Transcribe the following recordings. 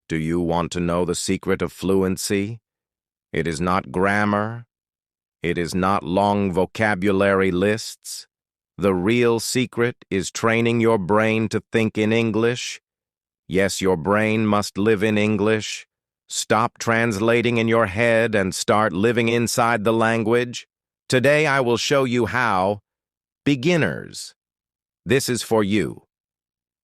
Do you want to know the secret of fluency? It is not grammar. It is not long vocabulary lists. The real secret is training your brain to think in English. Yes, your brain must live in English. Stop translating in your head and start living inside the language. Today I will show you how. Beginners. This is for you.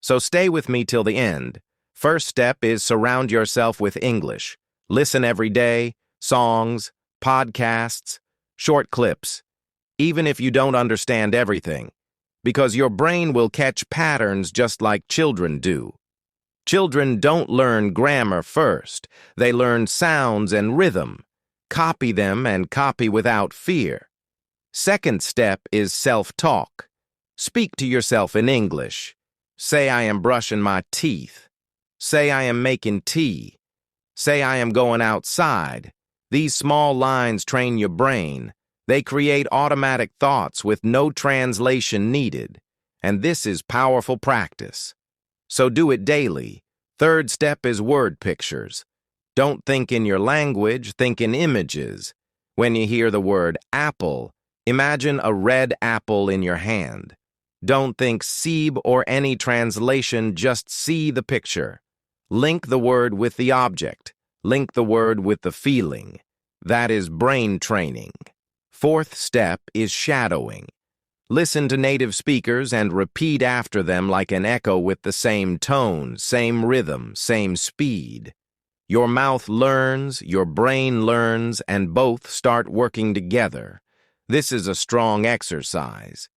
So stay with me till the end. First step is surround yourself with English. Listen every day, songs, podcasts, short clips, even if you don't understand everything, because your brain will catch patterns just like children do. Children don't learn grammar first. They learn sounds and rhythm. Copy them and copy without fear. Second step is self-talk. Speak to yourself in English. Say, I am brushing my teeth. Say, I am making tea. Say, I am going outside. These small lines train your brain. They create automatic thoughts with no translation needed. And this is powerful practice. So do it daily. Third step is word pictures. Don't think in your language, think in images. When you hear the word apple, imagine a red apple in your hand. Don't think "seeb" or any translation, just see the picture. Link the word with the object. Link the word with the feeling. That is brain training. Fourth step is shadowing. Listen to native speakers and repeat after them like an echo with the same tone, same rhythm, same speed. Your mouth learns, your brain learns, and both start working together. This is a strong exercise.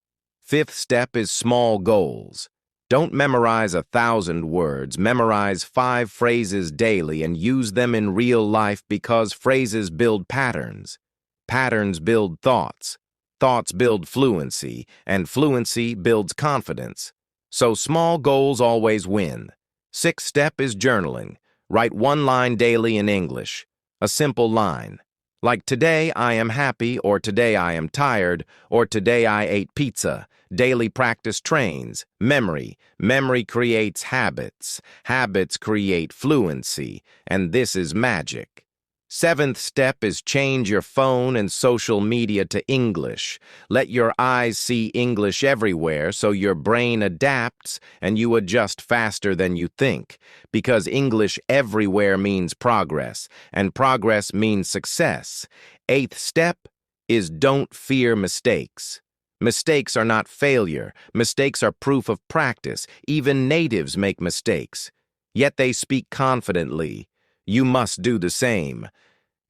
Fifth step is small goals. Don't memorize 1,000 words. Memorize 5 phrases daily and use them in real life because phrases build patterns. Patterns build thoughts. Thoughts build fluency, and fluency builds confidence. So small goals always win. Sixth step is journaling. Write 1 line daily in English. A simple line. Like today I am happy, or today I am tired, or today I ate pizza. Daily practice trains memory. Memory creates habits. Habits create fluency, and this is magic. Seventh step is change your phone and social media to English. Let your eyes see English everywhere so your brain adapts and you adjust faster than you think, because English everywhere means progress, and progress means success. Eighth step is don't fear mistakes. Mistakes are not failure. Mistakes are proof of practice. Even natives make mistakes. Yet they speak confidently. You must do the same.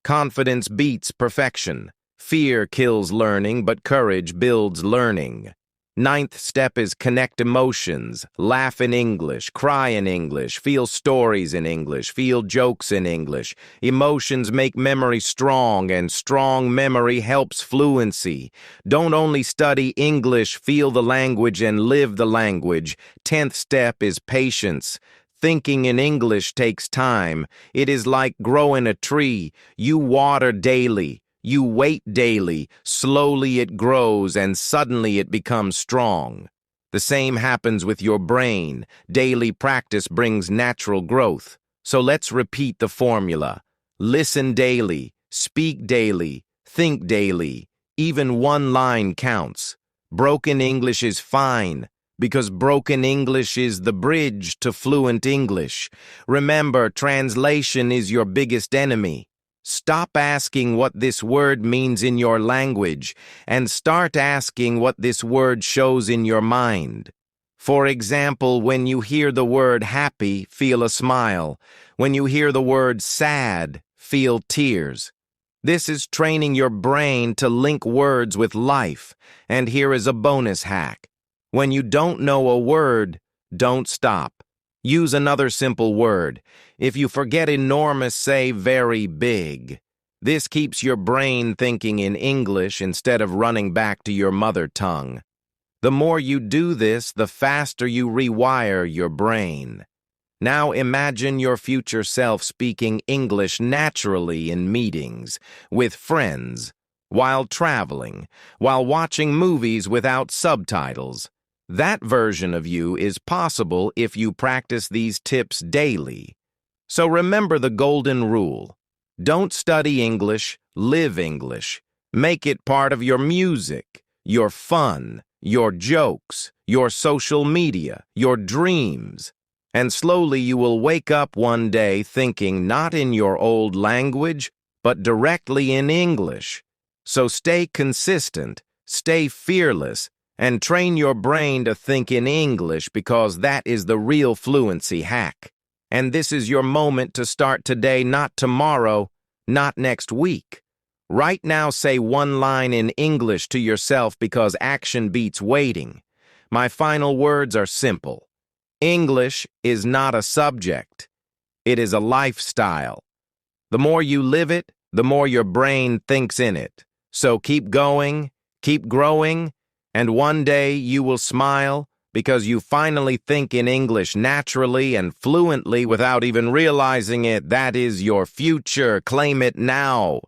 Confidence beats perfection. Fear kills learning, but courage builds learning. Ninth step is connect emotions. Laugh in English, cry in English, feel stories in English, feel jokes in English. Emotions make memory strong, and strong memory helps fluency. Don't only study English, feel the language and live the language. 10th step is patience. Thinking in English takes time. It is like growing a tree. You water daily. You wait daily. Slowly it grows and suddenly it becomes strong. The same happens with your brain. Daily practice brings natural growth. So let's repeat the formula. Listen daily. Speak daily. Think daily. Even 1 line counts. Broken English is fine, because broken English is the bridge to fluent English. Remember, translation is your biggest enemy. Stop asking what this word means in your language and start asking what this word shows in your mind. For example, when you hear the word happy, feel a smile. When you hear the word sad, feel tears. This is training your brain to link words with life. And here is a bonus hack. When you don't know a word, don't stop. Use another simple word. If you forget enormous, say very big. This keeps your brain thinking in English instead of running back to your mother tongue. The more you do this, the faster you rewire your brain. Now imagine your future self speaking English naturally in meetings, with friends, while traveling, while watching movies without subtitles. That version of you is possible if you practice these tips daily. So remember the golden rule. Don't study English, live English. Make it part of your music, your fun, your jokes, your social media, your dreams. And slowly you will wake up one day thinking not in your old language, but directly in English. So stay consistent, stay fearless, and train your brain to think in English because that is the real fluency hack. And this is your moment to start today, not tomorrow, not next week. Right now, say one line in English to yourself because action beats waiting. My final words are simple. English is not a subject. It is a lifestyle. The more you live it, the more your brain thinks in it. So keep going, keep growing, and one day you will smile because you finally think in English naturally and fluently without even realizing it. That is your future. Claim it now.